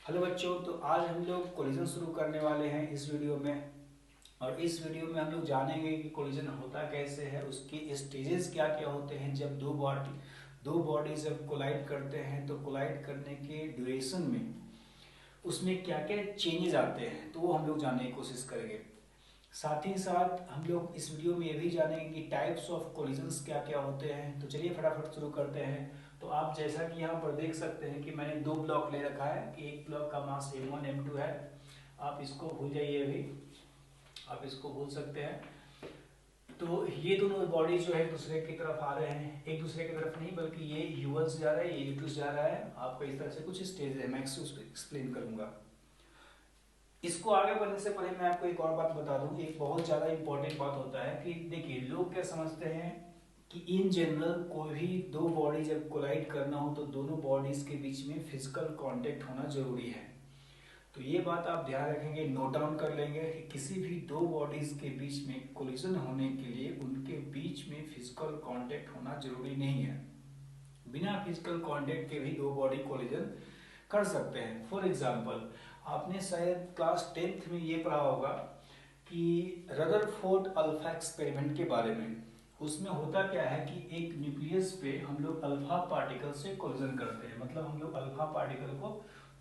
Hello बच्चों, तो आज हम लोग कोलिजन शुरू करने वाले हैं इस वीडियो में। और इस वीडियो में हम लोग जानेंगे कि कोलिजन होता कैसे है, उसके स्टेजेस क्या क्या होते हैं। जब दो बॉडी जब कोलाइड करते हैं तो कोलाइड करने के ड्यूरेशन में उसमें क्या क्या चेंजेस आते हैं, तो वो हम लोग जानने की कोशिश करेंगे। साथ ही साथ हम लोग इस वीडियो में ये भी जानेंगे कि टाइप्स ऑफ कोलिजन्स क्या क्या होते हैं। तो चलिए फटाफट शुरू करते हैं। तो आप जैसा कि यहाँ पर देख सकते हैं कि मैंने दो ब्लॉक ले रखा है कि एक ब्लॉक का मास m1 m2 है। आप इसको भूल जाइए, अभी आप इसको भूल सकते हैं। तो ये दोनों बॉडी जो है दूसरे की तरफ आ रहे हैं, एक दूसरे की तरफ नहीं बल्कि ये u1 से जा रहा है, ये u2 से जा रहा है। आपको इस तरह से कुछ स्टेज है, मैं इसको एक्सप्लेन करूंगा। इसको आगे बढ़ने से पहले मैं आपको एक और बात बता दूं। एक बहुत ज़्यादा इंपॉर्टेंट बात होता है कि देखिए, लोग क्या समझते हैं कि इन जनरल कोई भी दो बॉडी जब कोलाइड करना हो तो दोनों बॉडीज के बीच में फिजिकल कांटेक्ट होना जरूरी है। तो ये बात आप ध्यान रखेंगे, नोट डाउन कर लेंगे कि किसी भी दो बॉडीज के बीच में कोलिजन होने के लिए उनके बीच में फिजिकल कांटेक्ट होना जरूरी नहीं है। बिना फिजिकल कांटेक्ट के भी दो बॉडी कोलिजन कर सकते हैं। फॉर एग्जाम्पल, आपने शायद क्लास 10th में ये पढ़ा होगा कि रदरफोर्ड अल्फा एक्सपेरिमेंट के बारे में। उसमें होता क्या है कि एक न्यूक्लियस पे हम लोग अल्फा पार्टिकल से कोलिजन करते हैं, मतलब हम लोग अल्फा पार्टिकल को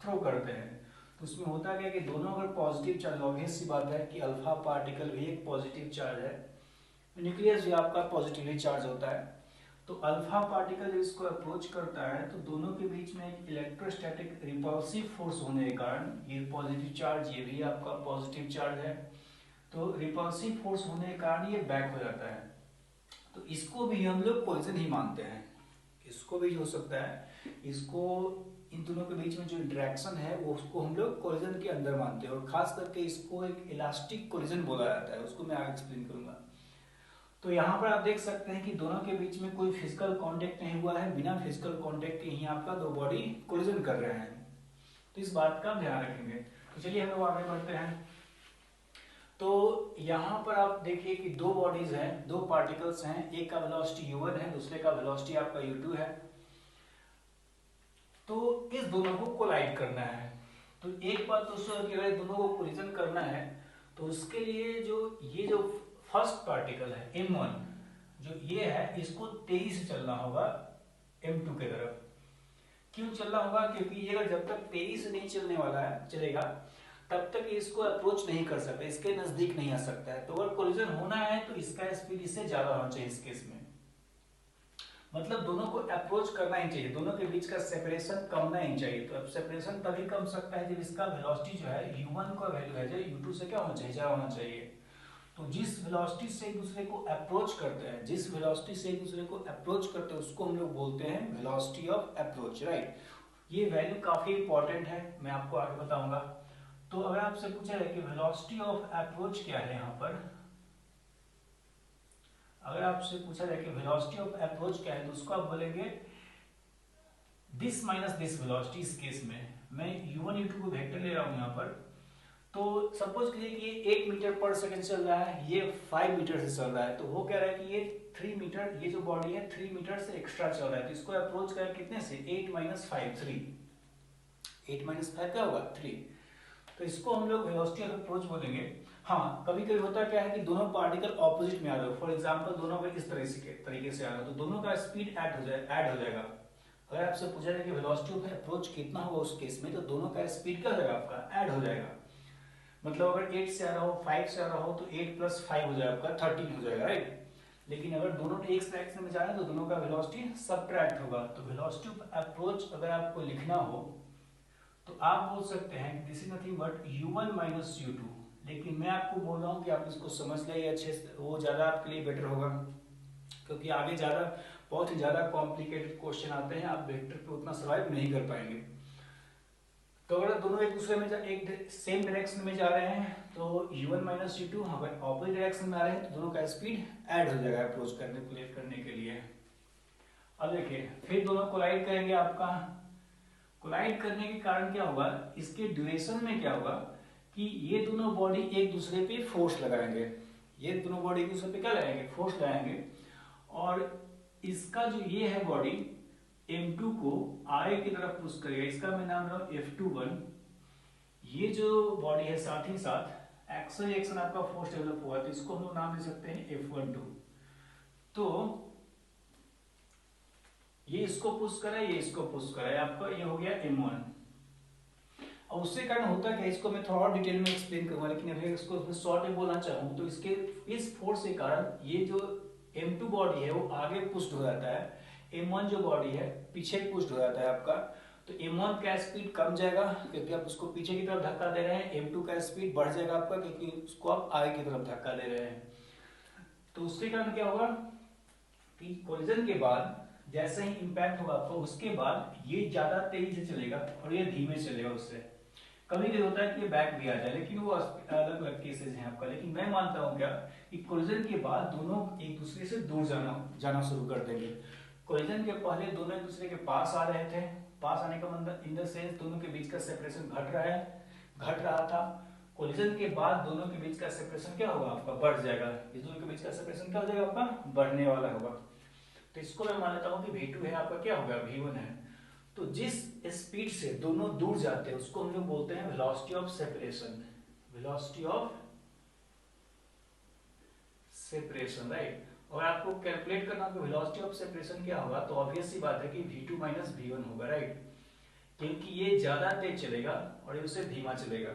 थ्रो करते हैं। तो उसमें होता क्या है कि दोनों अगर पॉजिटिव चार्ज, ऑब्वियस सी बात है कि अल्फा पार्टिकल भी एक पॉजिटिव चार्ज है, न्यूक्लियस भी आपका पॉजिटिवली चार्ज होता है। तो अल्फा पार्टिकल जब इसको अप्रोच करता है तो दोनों के बीच में एक इलेक्ट्रोस्टैटिक रिपल्सिव फोर्स होने के कारण, ये पॉजिटिव चार्ज, ये भी आपका पॉजिटिव चार्ज है, तो रिपल्सिव फोर्स होने के कारण ये बैक हो जाता है। तो इसको भी हम लोग कोलिजन ही मानते हैं। इसको भी हो सकता है, इसको इन दोनों के बीच में जो इंटरेक्शन है वो उसको हम लोग कोलिजन के अंदर मानते हैं। और खास करके इसको एक इलास्टिक कोलिजन बोला जाता है, उसको मैं आगे एक्सप्लेन करूंगा। तो यहाँ पर आप देख सकते हैं कि दोनों के बीच में कोई फिजिकल कांटेक्ट नहीं हुआ है, बिना फिजिकल कांटेक्ट के ही आपका दो बॉडी कोलिजन कर रहे हैं। तो इस बात का ध्यान रखेंगे। तो चलिए हम लोग आगे बढ़ते हैं। तो यहाँ पर आप देखिए कि दो बॉडीज हैं, दो पार्टिकल्स हैं, एक का वेलोसिटी u1 है, दूसरे का वेलोसिटी आपका u2 है। तो इस दोनों को कोलाइड करना है। तो एक बात दोस्तों, अगर दोनों को कोलिजन करना है तो उसके लिए ये जो फर्स्ट पार्टिकल है m1, जो ये है, इसको तेजी से चलना होगा m2 के तरफ। क्यों चलना होगा? क्योंकि ये अगर जब तक तेजी से नहीं चलने वाला है चलेगा तब तक इसको अप्रोच नहीं कर सकता, इसके नजदीक नहीं आ सकता है। तो अगर कोलिजन होना है तो इसका स्पीड इससे ज्यादा होना चाहिए इस केस में। मतलब दोनों को अप्रोच करना ही चाहिए, दोनों के बीच का सेपरेशन कम नहीं चाहिए। तो अब सेपरेशन तभी कम सकता है जब इसका वेलोसिटी जो है u1 का वैल्यू है जो u2 से क्या होना चाहिए, ज्यादा होना चाहिए। तो जिस वेलोसिटी से एक दूसरे को अप्रोच करते हैं, जिस वेलोसिटी से एक दूसरे को अप्रोच करते हैं उसको हम लोग बोलते हैं वेलोसिटी ऑफ अप्रोच, राइट। ये वैल्यू काफी इंपॉर्टेंट है, मैं आपको आगे बताऊंगा। तो अगर आपसे पूछा जाए कि वेलोसिटी ऑफ अप्रोच क्या है, यहाँ पर अगर आपसे पूछा जाए कि वेलोसिटी ऑफ अप्रोच क्या है तो उसको आप बोलेंगे दिस माइनस दिस वेलोसिटी। इस केस में मैं u1 u2 को वेक्टर ले रहा हूं यहाँ पर। तो सपोज कीजिए कि ये 8 मीटर पर सेकंड चल रहा है, ये 5 मीटर से चल रहा है। तो वो कह रहा है कि ये 3 मीटर, ये जो बॉडी है 3 मीटर से एक्स्ट्रा चल रहा है। तो इसको अप्रोच करें कितने से, 8 माइनस 5, 3। 8 माइनस 5 क्या होगा, 3। तो इसको हम लोग वेलोसिटी ऑफ अप्रोच बोलेंगे। हाँ, कभी कभी होता क्या है कि दोनों पार्टिकल ऑपोजिट में आ रहे हो, फॉर एग्जांपल दोनों का इस तरीके से आ रहा है, तो दोनों का स्पीड ऐड हो जाएगा। अगर आपसे पूछा जाए कि वेलोसिटी ऑफ अप्रोच कितना होगा उस केस में, तो दोनों का स्पीड क्या हो जाएगा, आपका ऐड हो जाएगा। मतलब अगर 8 से आ रहा हो, 5 से आ रहा हो, तो 8 प्लस 5 हो जाएगा, आपका 13 हो जाएगा, राइट। लेकिन अगर दोनों एक डायरेक्शन में जा रहे हैं तो दोनों का वेलोसिटी सबट्रैक्ट होगा। तो वेलोसिटी ऑफ अप्रोच अगर आपको लिखना हो तो आप बोल सकते हैं कि this is nothing but u1 minus u2। लेकिन मैं आपको बोल रहा हूँ कि आप इसको समझ लें अच्छे से, वो ज्यादा आपके लिए बेटर होगा। क्योंकि आगे ज्यादा बहुत ही ज्यादा कॉम्प्लिकेटेड क्वेश्चन आते हैं, आप वेक्टर पे उतना सर्वाइव नहीं कर पाएंगे। तो अगर दोनों एक दूसरे में एक सेम डायरेक्शन में जा रहे हैं तो u1 माइनस u2, अगर ऑपोजिट डायरेक्शन में आ रहे हैं तो दोनों का स्पीड ऐड हो जाएगा अप्रोच करने के लिए। अब देखिए, फिर दोनों कोलाइड करेंगे। आपका कोलाइड करने के कारण क्या होगा, इसके ड्यूरेशन में क्या होगा कि ये दोनों बॉडी एक दूसरे पे फोर्स लगाएंगे। ये दोनों बॉडी एक दूसरे पे क्या लगाएंगे, फोर्स लगाएंगे। और इसका जो ये है बॉडी m2 को आगे की तरफ पुश करेगा, इसका मैं नाम रहा हूं F21। ये जो बॉडी है साथ ही साथ एक्सल रिएक्शन आपका फोर्स डेवलप हुआ, तो इसको हम लोग नाम दे सकते हैं F12। तो ये इसको पुश करा है, ये इसको पुश करा है, आपका ये हो गया M1। और उसके कारण होता क्या है, इसको मैं थोड़ा और डिटेल में एक्सप्लेन करूंगा, लेकिन अभी इसको शॉर्ट में बोलना चाहूँ तो इसके इस फोर्स के कारण ये जो M2 बॉडी है वो आगे पुश्ड हो जाता है, M1 जो बॉडी है पीछे पुश्ड हो जाता है आपका। तो M1 का स्पीड कम जाएगा क्योंकि आप उसको पीछे की तरफ धक्का दे रहे हैं, M2 का स्पीड बढ़ जाएगा आपका क्योंकि उसको आप आगे की तरफ धक्का दे रहे हैं। तो उसके कारण क्या होगा कि कोलिजन के बाद जैसे ही इंपैक्ट होगा आपको, उसके बाद ये ज्यादा तेजी से चलेगा और ये धीमे चलेगा उससे। कभी कभी होता है कि ये बैक भी आ जाए, लेकिन वो अलग अलग केसेस हैं आपका। लेकिन मैं मानता हूं क्या कि कोलिजन के बाद दोनों एक दूसरे से दूर जाना शुरू कर देंगे। कोलिजन के पहले दोनों एक दूसरे के पास आ रहे थे, पास आने का मतलब इन द सेंस दोनों के बीच का सेपरेशन घट रहा था। कोलिजन के बाद दोनों के बीच का सेपरेशन क्या होगा आपका, बढ़ जाएगा। इस दोनों के बीच का सेपरेशन क्या हो जाएगा आपका, बढ़ने वाला होगा। तो इसको मैं मान लेता हूँ कि V2 है आपका क्या होगा, V1 है। तो जिस स्पीड से दोनों दूर जाते हैं उसको हम लोग बोलते हैं velocity of separation, velocity of separation, right. और आपको कैलकुलेट करना कि वेलोसिटी ऑफ सेपरेशन क्या होगा, तो ऑब्वियस सी बात है कि V2 माइनस V1 होगा, राइट। क्योंकि ये ज्यादा तेज चलेगा और ये उससे धीमा चलेगा।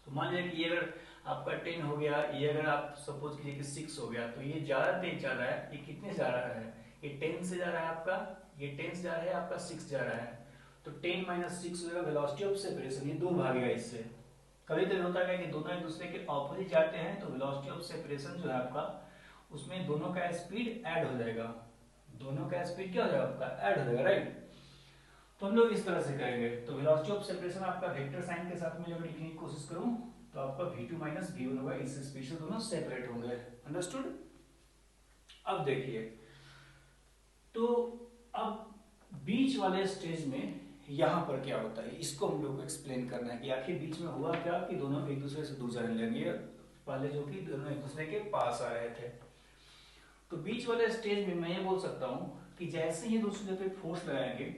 तो मान लीजिए कि ये अगर आपका 10 हो गया, ये अगर आप सपोज कीजिए कि 6 हो गया, तो ये ज्यादा तेज जा रहा है। ये कितने जा रहा है, ये 10 से जा रहा है आपका, ये 10 से जा रहा है आपका 6 जा रहा है। तो 10 माइनस 6 होगा वेलोसिटी ऑफ सेपरेशन, ये दूर भागेगा इससे। कभी कभी होता है कि दोनों एक दूसरे के ऑपोजिट जाते हैं, तो वेलोसिटी ऑफ सेपरेशन जो है आपका, उसमें दोनों का स्पीड ऐड हो जाएगा, दोनों का स्पीड क्या हो जाएगा आपका, ऐड हो जाएगा, राइट। तो हम लोग इस तरह से करेंगे। तो वेलोसिटी ऑफ सेपरेशन आपका वेक्टर साइन के साथ में जब लिखने की कोशिश करूं तो आपका V2 माइनस V1 होगा, इस स्पीड से दोनों सेपरेट होंगे। अंडरस्टूड। अब देखिए, तो अब बीच वाले स्टेज में यहां पर क्या होता है, इसको हम लोग को एक्सप्लेन करना है कि आखिर बीच में हुआ क्या कि दोनों एक दूसरे से दूर जाने लगे, पहले जो कि दोनों एक दूसरे के पास आ रहे थे। तो बीच वाले स्टेज में मैं ये बोल सकता हूं कि जैसे ही दूसरे पे फोर्स लगाएंगे,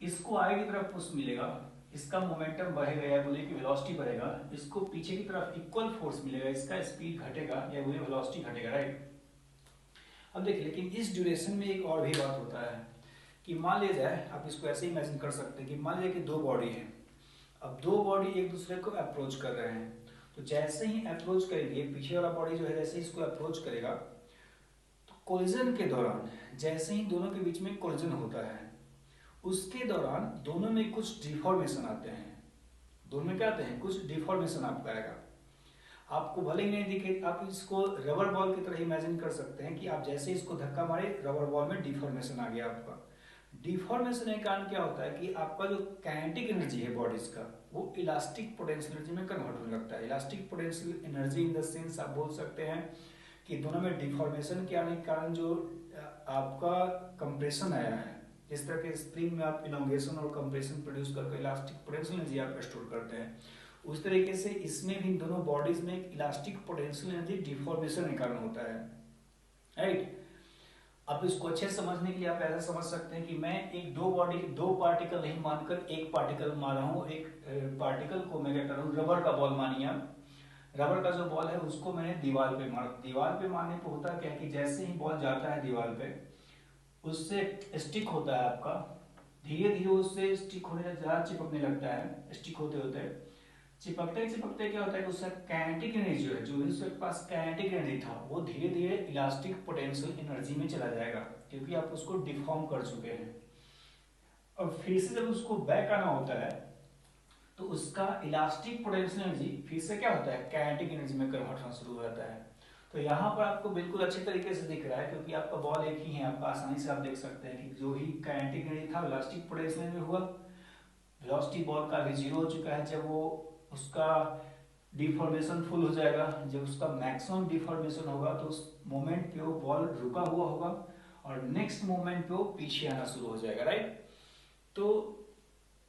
इसको आगे की तरफ पुश मिलेगा, इसका मोमेंटम बढ़ेगा या बोले कि वेलोसिटी बढ़ेगा, इसको पीछे की तरफ इक्वल फोर्स मिलेगा, इसका स्पीड घटेगा या बोले वेलोसिटी घटेगा, राइट। अब देखिए, लेकिन इस ड्यूरेशन में एक और भी बात होता है कि मान लिया जाए, आप इसको ऐसे ही इमेजिन कर सकते हैं कि मान लीजिए कि दो बॉडी है। अब दो बॉडी एक दूसरे को अप्रोच कर रहे हैं, तो जैसे ही अप्रोच करेंगे, पीछे वाला बॉडी जो है जैसे ही इसको अप्रोच करेगा, तो कोलिजन के दौरान जैसे ही दोनों के बीच में कोलिजन होता है, उसके दौरान दोनों में कुछ डिफॉर्मेशन आते हैं। दोनों में क्या आते हैं, कुछ डिफॉर्मेशन आपका आएगा। आपको भले ही नहीं दिखे, आप इसको रबर बॉल की तरह इमेजिन कर सकते हैं कि आप जैसे इसको धक्का मारे, रबर बॉल में डिफॉर्मेशन आ गया आपका। डिफॉर्मेशन के कारण क्या होता है कि आपका जो काइनेटिक एनर्जी है बॉडीज का, वो इलास्टिक पोटेंशियल एनर्जी में कन्वर्ट होने लगता है। Elastic potential energy in the sense आप बोल सकते हैं कि दोनों में डिफॉर्मेशन के आने के कारण जो आपका कंप्रेशन आया है, जिस तरह के स्प्रिंग में आप इलोंगेशन और कंप्रेशन प्रोड्यूस करके इलास्टिक पोटेंशियल एनर्जी आप स्टोर करते हैं, उस तरीके से इसमें भी दोनों बॉडीज में इलास्टिक पोटेंशियल एनर्जी डिफॉर्मेशन के कारण होता है, राइट। अब इसको अच्छे समझने के लिए आप ऐसा समझ सकते हैं कि मैं एक दो पार्टिकल नहीं मानकर एक पार्टिकल मान रहा हूँ। एक पार्टिकल को मैं क्या कर रहा हूँ, रबर का बॉल मानिए आप। रबर का जो बॉल है उसको मैंने दीवार पे मारा। दीवार पे मारने पे होता क्या है कि जैसे ही बॉल जाता है दीवार पे, उससे स्टिक होता है आपका, धीरे धीरे उससे स्टिक होने ज्यादा चिपकने लगता है। स्टिक होते होते चिपकते चिपकते क्या होता है कि उसका काइनेटिक एनर्जी जो है उसके पास काइनेटिक एनर्जी था, वो धीरे धीरे इलास्टिक पोटेंशियल एनर्जी में चला जाएगा, क्योंकि आप उसको डिफॉर्म कर चुके हैं। और फिर से जब उसको बैक आना होता है तो उसका इलास्टिक पोटेंशियल एनर्जी फिर से क्या होता है, काइनेटिक एनर्जी में कन्वर्ट होना शुरू हो जाता है। तो यहाँ पर आपको बिल्कुल अच्छे तरीके से दिख रहा है, क्योंकि आपका बॉल एक ही है, आपका आसानी से आप देख सकते हैं कि जो ही काइनेटिक एनर्जी था इलास्टिक पोटेंशियल में हुआ। वेलोसिटी बॉल का भी जीरो हो चुका है। जब वो उसका डिफॉर्मेशन फुल हो जाएगा, जब उसका मैक्सिमम डिफॉर्मेशन होगा, तो उस मोमेंट पे वो बॉल रुका हुआ होगा और नेक्स्ट मोमेंट पे वो पीछे आना शुरू हो जाएगा, राइट। तो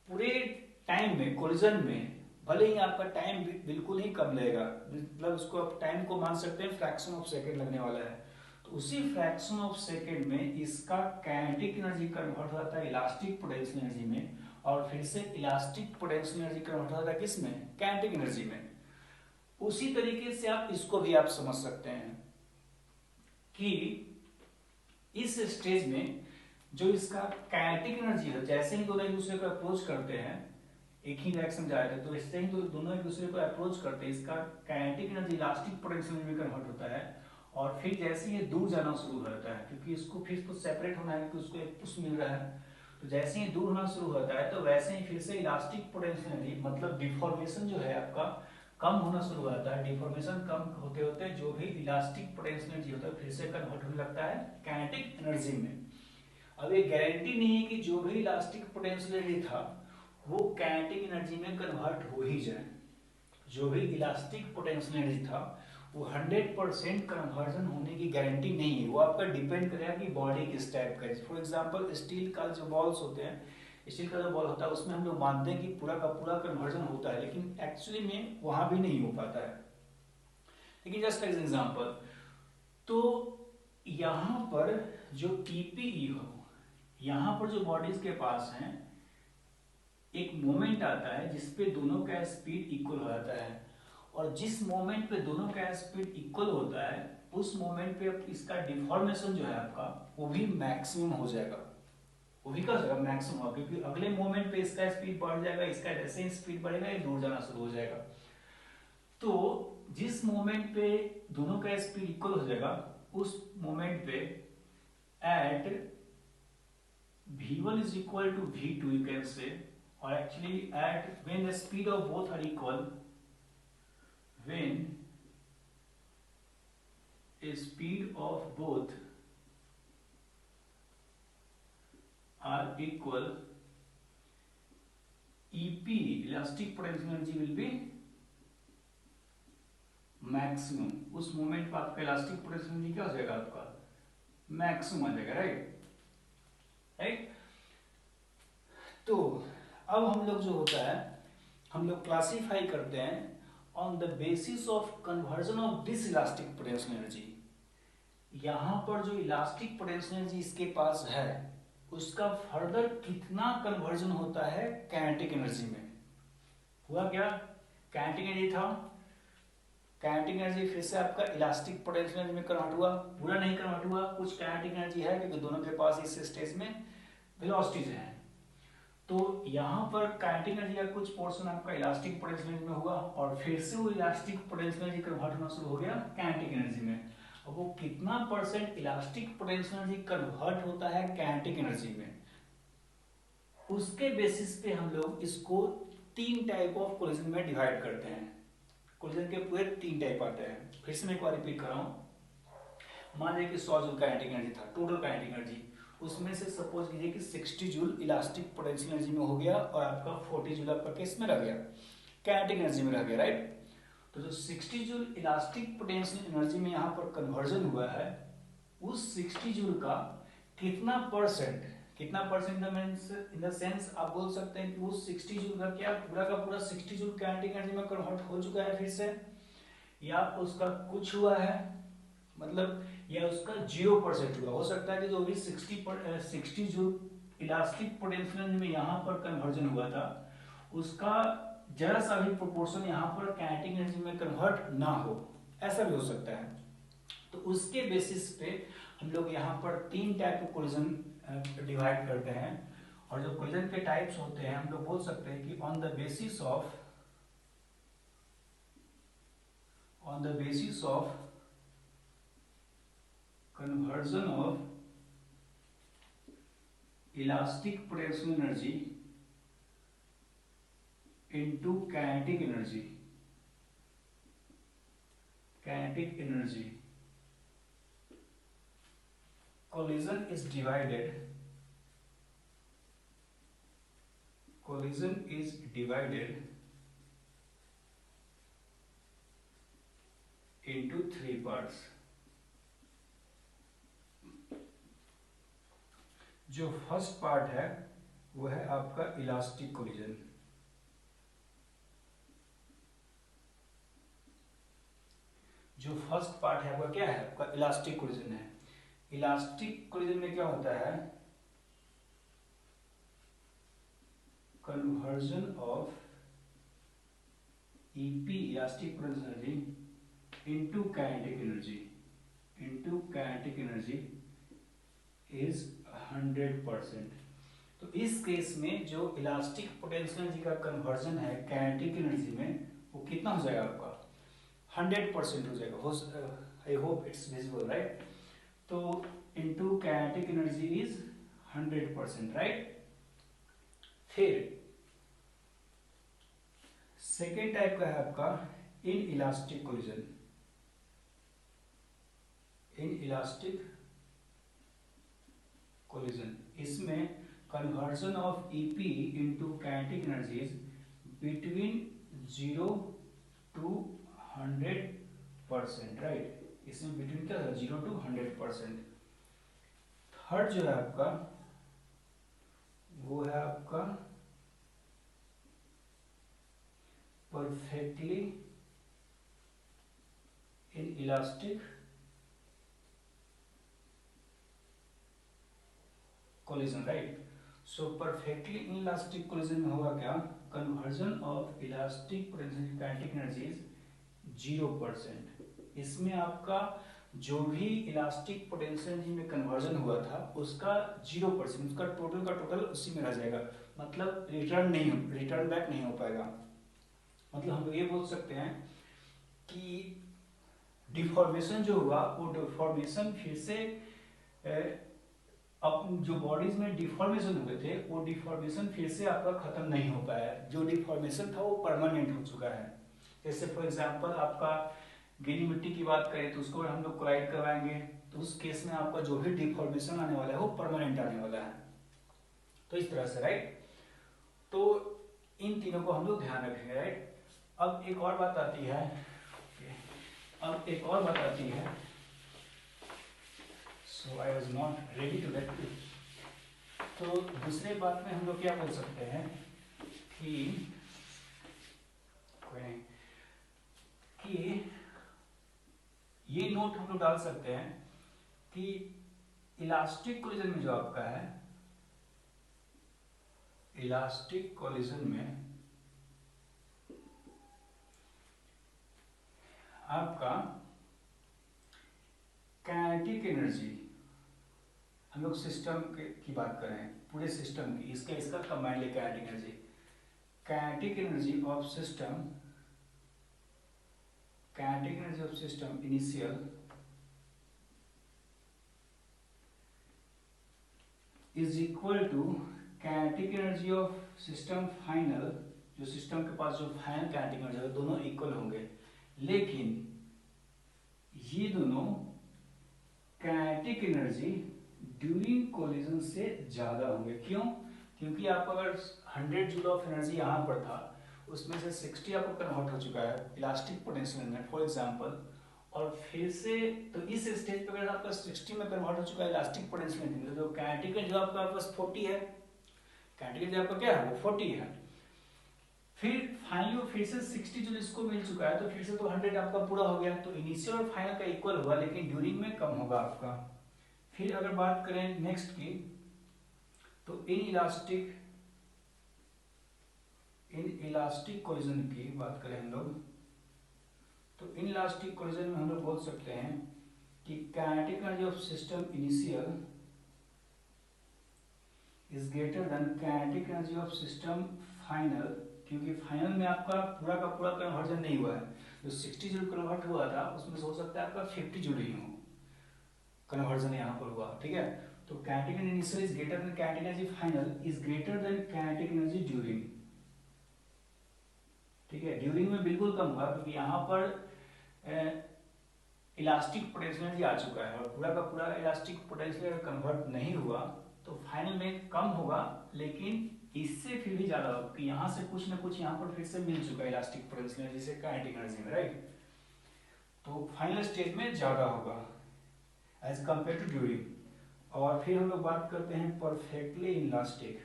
पूरे टाइम में कोलिजन में भले ही आपका टाइम बिल्कुल ही कम लगेगा, मतलब उसको आप टाइम को मान सकते हैं फ्रैक्शन ऑफ सेकेंड लगने वाला है, तो उसी फ्रैक्शन ऑफ सेकेंड में इसका काइनेटिक एनर्जी कन्वर्ट हो जाता है इलास्टिक पोटेंशियल एनर्जी में, और फिर से इलास्टिक पोटेंशियल एनर्जी कन्वर्ट होता है किस में, काइनेटिक एनर्जी में। उसी तरीके से आप इसको भी आप समझ सकते हैं कि इस स्टेज में जो इसका काइनेटिक एनर्जी है, जैसे ही दोनों एक दूसरे को अप्रोच करते हैं, एक ही डायरेक्शन जा रहे हैं, तो इससे ही दोनों एक दूसरे को अप्रोच करते हैं, इसका kinetic energy elastic potential energy में कन्वर्ट होता है। और फिर जैसे ये दूर जाना शुरू होता है, क्योंकि इसको फिर तो सेपरेट होना है, क्योंकि उसको एक पुश मिल रहा है, तो जैसे ही दूर होना शुरू होता है तो वैसे ही फिर से इलास्टिक पोटेंशियल एनर्जी मतलब डिफॉर्मेशन जो है आपका कम होना शुरू हो जाता है। डिफॉर्मेशन कम होते होते जो भी इलास्टिक पोटेंशियल एनर्जी होता है फिर से कन्वर्ट होने लगता है काइनेटिक एनर्जी में। अब ये गारंटी नहीं है कि जो भी इलास्टिक पोटेंशियल एनर्जी था वो काइनेटिक एनर्जी में कन्वर्ट हो ही जाए। जो भी इलास्टिक पोटेंशियल एनर्जी था वो 100% कन्वर्जन होने की गारंटी नहीं है, वो आपका डिपेंड करेगा कि बॉडी किस टाइप का है। फॉर एग्जांपल स्टील का जो बॉल्स होते हैं, स्टील का जो बॉल होता है उसमें हम लोग मानते हैं कि पूरा का पूरा कन्वर्जन होता है, लेकिन एक्चुअली में वहां भी नहीं हो पाता है। लेकिन जस्ट एज एग्जांपल, तो यहाँ पर जो पीपीई हो, यहाँ पर जो बॉडीज के पास हैं एक मोमेंट आता है जिसपे दोनों का स्पीड इक्वल हो जाता है, और जिस मोमेंट पे दोनों का स्पीड इक्वल होता है उस मोमेंट पे इसका डिफॉर्मेशन जो है आपका वो भी मैक्सिमम हो जाएगा, वो भी क्या हो जाएगा, मैक्सिमम होगा, क्योंकि अगले मोमेंट पे इसका स्पीड बढ़ जाएगा, इसका जैसे ही स्पीड बढ़ेगा ये दूर जाना शुरू हो जाएगा। तो जिस मोमेंट पे दोनों का स्पीड इक्वल हो जाएगा उस मोमेंट पे eight v1 is equal to v2 you can say, or actually at when the speed of both are equal, when a speed of both are equal, EP elastic potential energy will be maximum। उस moment पर आपका elastic potential energy क्या हो जाएगा, आपका maximum आ जाएगा, right right. तो अब हम लोग जो होता है हम लोग क्लासिफाई करते हैं on the basis of conversion of this elastic potential energy. यहाँ पर जो इलास्टिक पोटेंशियल एनर्जी इसके पास है उसका फर्दर कितना कन्वर्जन होता है काइनेटिक एनर्जी में। हुआ क्या, काइनेटिक एनर्जी था, काइनेटिक एनर्जी फिर से आपका इलास्टिक पोटेंशियल एनर्जी में कन्वर्ट हुआ, पूरा नहीं कन्वर्ट हुआ, कुछ काइनेटिक एनर्जी है क्योंकि दोनों के पास इस स्टेज में वेलोसिटीज हैं। तो यहाँ पर काइनेटिक एनर्जी का कुछ पोर्शन आपका इलास्टिक पोटेंशियल एनर्जी में हुआ और फिर से वो इलास्टिक पोटेंशियल एनर्जी कन्वर्ट होना शुरू हो गया काइनेटिक एनर्जी में। अब वो कितना percent elastic potential energy convert होता है काइनेटिक एनर्जी में, उसके बेसिस पे हम लोग इसको 3 टाइप ऑफ कोलिजन में डिवाइड करते हैं। कोलिजन के पूरे 3 टाइप आते हैं। फिर से मैं एक बार रिपीट कर रहा हूँ। मान लीजिए कि 100 जूल काइनेटिक एनर्जी था, टोटल काइनेटिक एनर्जी, उसमें से सपोज कीजिए कि 60 जूल इलास्टिक पोटेंशियल एनर्जी में हो गया और आपका 40 जूल आपका किस में रह गया, काइनेटिक एनर्जी में रह गया, राइट। तो जो 60 जूल इलास्टिक पोटेंशियल एनर्जी में यहाँ पर कन्वर्जन हुआ है उस 60 जूल का कितना परसेंट इन द सेंस आप बोल सकते हैं कि वो 60 जूल का क्या पूरा का पूरा 60 जूल काइनेटिक एनर्जी में कन्वर्ट हो चुका है फिर से, या उसका कुछ हुआ है, मतलब या उसका 0% हुआ। हो सकता है कि जो भी 60 जूल इलास्टिक पोटेंशियल एनर्जी में यहाँ पर कन्वर्जन हुआ था उसका जरा सा भी प्रोपोर्शन यहाँ पर काइनेटिक एनर्जी में कन्वर्ट ना हो, ऐसा भी हो सकता है। तो उसके बेसिस पे हम लोग यहाँ पर 3 टाइप के कोलिजन डिवाइड करते हैं, और जो कोलिजन के टाइप्स होते हैं हम लोग बोल सकते हैं कि on the basis of conversion of elastic potential energy into kinetic energy, collision is divided into 3 parts। जो फर्स्ट पार्ट है वो है आपका इलास्टिक कोलिजन। जो फर्स्ट पार्ट है वो क्या है, आपका इलास्टिक कोलिजन है। इलास्टिक कोलिजन में क्या होता है, conversion of EP elastic potential energy into kinetic energy is 100%। तो इस केस में जो इलास्टिक पोटेंशियल एनर्जी का कन्वर्जन है काइनेटिक एनर्जी में वो कितना हो जाएगा आपका 100% हो जाएगा। I hope it's visible right. तो into kinetic energy is 100%, right. फिर सेकेंड टाइप का है आपका इन इलास्टिक कोलिजन। इसमें conversion of EP into kinetic energies between 0 to 100%, right. इसमें बिटवीन क्या है 0 to 100%। थर्ड जो है आपका वो है आपका perfectly in elastic collision, right. So perfectly in elastic collision में होगा क्या, conversion of elastic potential kinetic energies 0%। इसमें आपका जो भी इलास्टिक पोटेंशियल एनर्जी में कन्वर्जन हुआ था उसका 0%, उसका टोटल का टोटल उसी में रह जाएगा, मतलब रिटर्न बैक नहीं हो पाएगा। मतलब हम ये बोल सकते हैं कि डिफॉर्मेशन जो हुआ वो डिफॉर्मेशन फिर से अब जो बॉडीज में डिफॉर्मेशन हुए थे वो डिफॉर्मेशन फिर से आपका खत्म नहीं हो पाया। जो डिफॉर्मेशन था वो परमानेंट हो चुका है। जैसे फॉर एग्जांपल आपका गीली मिट्टी की बात करें तो उसको हम लोग कोलाइड करवाएंगे तो उस केस में आपका जो भी डिफॉर्मेशन आने वाला है वो परमानेंट आने वाला है। तो इस तरह से, राइट। तो इन तीनों को हम लोग ध्यान रखेंगे, राइट। अब एक और बात आती है, so I was not ready to let you. तो दूसरे बात में हम लोग क्या बोल सकते हैं कि ये नोट हम लोग डाल सकते हैं कि इलास्टिक कोलिजन में जो आपका है, इलास्टिक कोलिजन में आपका काइनेटिक एनर्जी, हम लोग सिस्टम की बात कर रहे हैं, पूरे सिस्टम की, इसका combined kinetic energy, kinetic energy of system initial is equal to kinetic energy of system final. जो सिस्टम के पास जो फाइनल काइनेटिक एनर्जी है दोनों इक्वल होंगे, लेकिन ये दोनों काइनेटिक एनर्जी ड्यूरिंग कोलिजन से ज्यादा होंगे। क्यों? क्योंकि आपका अगर 100 जूल ऑफ एनर्जी यहाँ पर था उसमें से 60 आपको कन्वर्ट हो चुका है इलास्टिक पोटेंशियल में फॉर एग्जांपल, और फिर से तो इस स्टेज पर अगर आपका 60 में कन्वर्ट हो चुका है इलास्टिक पोटेंशियल में, तो काइनेटिक एनर्जी आपका पास 40 है, काइनेटिक एनर्जी आपका क्या है वो 40 है। फिर फाइनली वो फिर से 60 जो इसको मिल चुका है तो फिर से तो 100 आपका पूरा हो गया, तो इनिशियल और फाइनल का इक्वल होगा लेकिन ड्यूरिंग में कम होगा आपका। फिर अगर बात करें नेक्स्ट की तो इन इलास्टिक कोलिजन की बात करें हम लोग, तो इन इलास्टिक कोलिजन में हम लोग बोल सकते हैं कि kinetic energy of system initial is greater than kinetic energy of system final, क्योंकि फाइनल में आपका पूरा का पूरा कन्वर्जन नहीं हुआ है। जो 60 जूल कन्वर्ट हुआ था उसमें से हो सकता है आपका 50 जूल ही हो कन्वर्जन यहाँ पर हुआ, ठीक है। तो kinetic energy initial is greater than kinetic energy final is greater than kinetic energy during, ठीक है। ड्यूरिंग में बिल्कुल कम होगा क्योंकि यहाँ पर इलास्टिक पोटेंशियल एनर्जी आ चुका है और पूरा का पूरा इलास्टिक पोटेंशियल कन्वर्ट नहीं हुआ तो फाइनल में कम होगा, लेकिन इससे फिर भी ज्यादा होगा कि यहाँ से कुछ ना कुछ यहाँ पर फिर से मिल चुका है इलास्टिक पोटेंशियल एनर्जी से काइनेटिक एनर्जी में, राइट। तो फाइनल स्टेज में ज्यादा होगा एज कंपेयर टू ड्यूरिंग। और फिर हम लोग बात करते हैं परफेक्टली इलास्टिक,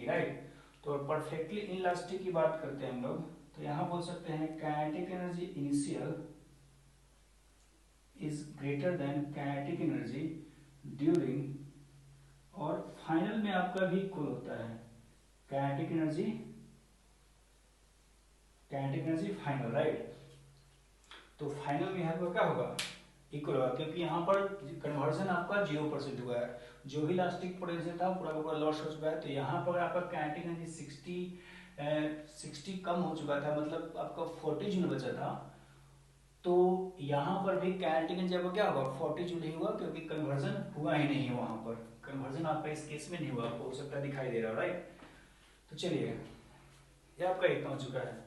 राइट। तो परफेक्टली इलास्टिक की बात करते हैं हम लोग, तो यहां बोल सकते हैं kinetic energy initial is greater than kinetic energy during, और फाइनल में आपका भी इक्वल होता है काइनेटिक एनर्जी फाइनल, राइट। तो फाइनल में यहाँ पर क्या होगा, इक्वल होगा, क्योंकि यहाँ पर कन्वर्जन आपका 0% हुआ है, जो भी इलास्टिक पोटेंशियल था पूरा का पूरा लॉस हो चुका है। तो यहाँ पर आपका काइनेटिक एनर्जी 60 कम हो चुका था, मतलब आपका 40 जूल बचा था। तो यहाँ पर भी काइनेटिक एनर्जी आपका क्या होगा, 40 जूल ही हुआ, क्योंकि कन्वर्जन हुआ ही नहीं है, वहां पर कन्वर्जन आपका इस केस में नहीं हुआ, आपको हो सकता है दिखाई दे रहा है, राइट। तो चलिए ये आपका इतना हो चुका है।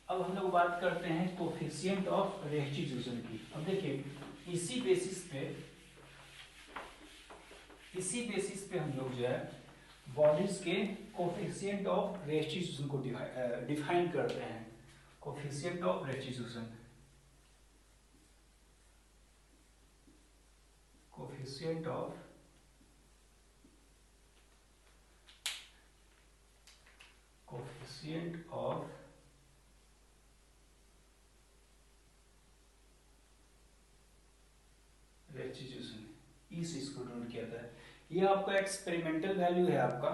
अब हम लोग बात करते हैं कोफिशिएंट ऑफ रेस्टिट्यूशन की। अब देखिए इसी बेसिस पे हम लोग जो है बॉडीज के कोफिशिएंट ऑफ रेस्टिट्यूशन को डिफाइन करते हैं। Coefficient of restitution, coefficient of restitution, इस इसको नोट किया था। ये आपका एक्सपेरिमेंटल वैल्यू है, आपका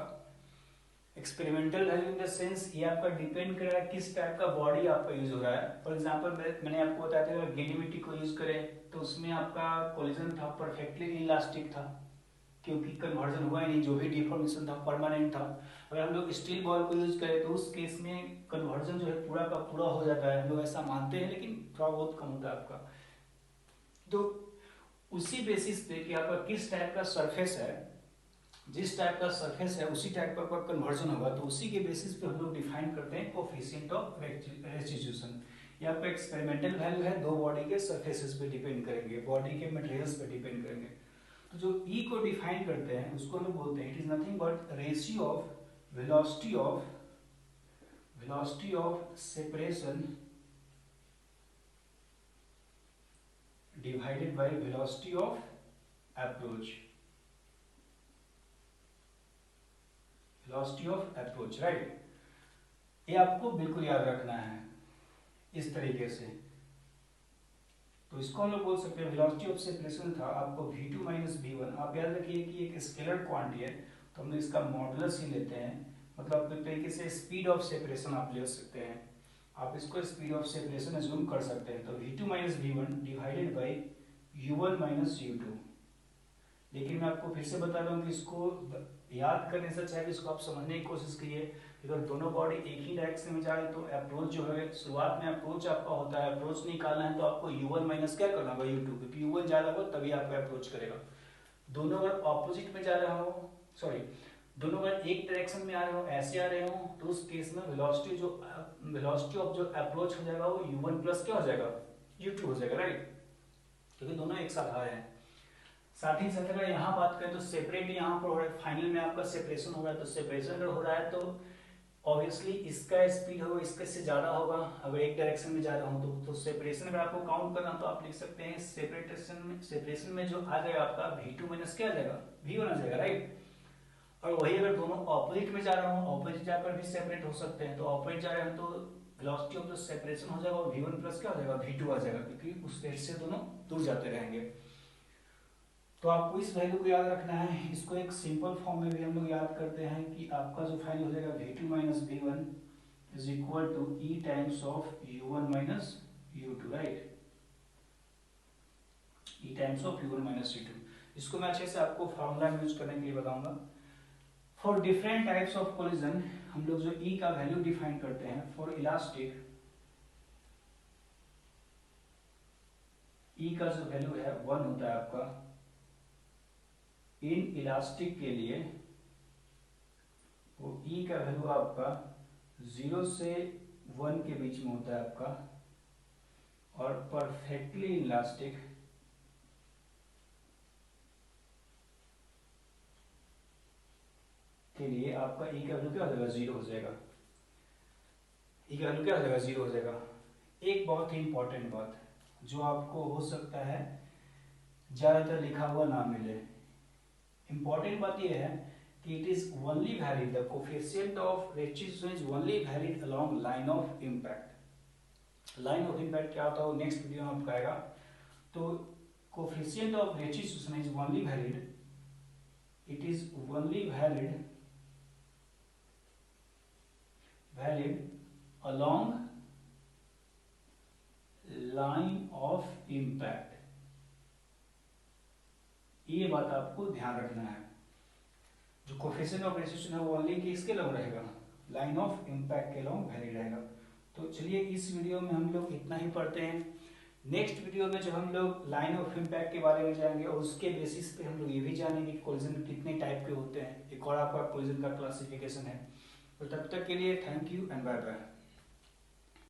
experimental value in the sense ये आपका डिपेंड कर रहा है किस टाइप का बॉडी आपका यूज हो रहा है। फॉर एग्जांपल मैंने आपको बताया था अगर गीली मिट्टी को यूज करें तो उसमें आपका कोलिजन था परफेक्टली इलास्टिक था, क्योंकि कन्वर्जन हुआ ही नहीं, जो भी डिफॉर्मेशन था परमानेंट था। अगर हम लोग स्टील बॉल को यूज करें तो उस केस में कन्वर्जन जो है पूरा का पूरा हो जाता है, हम लोग ऐसा मानते हैं, लेकिन थोड़ा बहुत कम होता है आपका। तो उसी बेसिस पे कि आपका किस टाइप का सरफेस है, जिस टाइप का सरफेस है उसी टाइप का आपका कन्वर्जन होगा, तो उसी के बेसिस पे हम लोग डिफाइन करते हैं कोफिशिएंट ऑफ रेस्टिट्यूशन। ये आपका एक्सपेरिमेंटल वैल्यू है, दो बॉडी के सरफेसेस पे डिपेंड करेंगे, बॉडी के मटेरियल्स पे डिपेंड करेंगे। तो जो ई को डिफाइन करते हैं उसको हम लोग बोलते हैं it is nothing but ratio of velocity of separation divided by velocity of approach, velocity of approach, right. ये आपको बिल्कुल याद रखना है इस तरीके से। तो इसको हम लोग बोल सकते हैं वेलोसिटी ऑफ सेपरेशन था आपको v2 माइनस v1। आप याद रखिए कि एक स्केलर क्वांटिटी है, तो हम लोग इसका मॉडुलस ही लेते हैं, मतलब एक तरीके से स्पीड ऑफ सेपरेशन आप ले सकते हैं, आप इसको स्पीड ऑफ सेपरेशन अज्यूम कर सकते हैं। तो v2 minus v1 divided by u1 minus u2। लेकिन मैं आपको फिर से बता रहा हूँ कि इसको याद करने से अच्छा है कि इसको आप समझने की कोशिश कीजिए। अगर दोनों बॉडी एक ही डायरेक्शन में जा रही तो अप्रोच जो है, शुरुआत में अप्रोच आपका होता है, अप्रोच निकालना है तो आपको u1 माइनस क्या करना होगा u2, क्योंकि u1 ज्यादा होगा तभी आपका अप्रोच करेगा। दोनों अगर ऑपोजिट में जा रहा हो, सॉरी दोनों अगर एक डायरेक्शन में आ रहे हो, ऐसे आ रहे हो, तो उस केस में वेलोसिटी ऑफ जो अप्रोच हो जाएगा वो u1 प्लस क्या हो जाएगा, u2 हो जाएगा, राइट, क्योंकि दोनों एक साथ आ रहे हैं। साथ ही साथ अगर यहाँ बात करें तो सेपरेट यहाँ पर हो रहा है, फाइनल में आपका सेपरेशन हो रहा है, तो सेपरेशन अगर हो रहा है तो ऑब्वियसली इसका स्पीड होगा इसके से ज्यादा होगा। अगर एक डायरेक्शन में जा रहा हूँ तो सेपरेशन अगर आपको काउंट करना तो आप लिख सकते हैं सेपरेशन में जो आ जाएगा आपका v2 माइनस क्या आ जाएगा, v1 आ जाएगा, राइट। और वही अगर दोनों ऑपोजिट में जा रहा हूँ, ऑपोजिट जाकर भी सेपरेट हो सकते हैं, तो ऑपोजिट जा रहे हैं तो वेलोसिटी ऑफ जो सेपरेशन हो जाएगा और v1 प्लस क्या हो जाएगा, v2 आ जाएगा, क्योंकि उस रेट से दोनों दूर जाते रहेंगे। तो आपको इस वैल्यू को याद रखना है। इसको एक सिंपल फॉर्म में भी हम लोग याद करते हैं कि आपका जो फाइनल हो जाएगा v2 minus v1 is equal to e times of u1 minus u2, right, e times of u1 minus u2। इसको मैं अच्छे से आपको फॉर्मूला में यूज करने के लिए बताऊंगा। For different types of collision हम लोग जो e का वैल्यू डिफाइन करते हैं, फॉर इलास्टिक e का जो वैल्यू है 1 होता है आपका, इन इलास्टिक के लिए वो E का वैल्यू आपका 0 से 1 के बीच में होता है आपका, और परफेक्टली इलास्टिक के लिए आपका E का वैल्यू क्या हो जाएगा, 0 हो जाएगा। E का वैल्यू क्या हो जाएगा, 0 हो जाएगा। एक बहुत ही इंपॉर्टेंट बात जो आपको हो सकता है ज्यादातर लिखा हुआ ना मिले, इंपॉर्टेंट बात यह है कि it is only valid, the coefficient of restitution is only valid along line of impact. Line of impact क्या होता है वो नेक्स्ट वीडियो में आपको आएगा। तो coefficient of restitution is only valid, it is only valid along line of impact। ये बात आपको ध्यान रखना है, जो कोफिशिएंट ऑफ रेस्टिट्यूशन है वो ओनली किसके लॉन्ग रहेगा, लाइन ऑफ इम्पैक्ट के लॉन्ग वैलिड रहेगा। तो चलिए इस वीडियो में हम लोग इतना ही पढ़ते हैं। नेक्स्ट वीडियो में जो हम लोग लाइन ऑफ इम्पैक्ट के बारे में जाएंगे और उसके बेसिस पे हम लोग ये भी जानेंगे कि कोलिजन कितने टाइप के होते हैं, एक और आपका कोलिजन का क्लासिफिकेशन है। तो तब तक के लिए thank you and bye bye.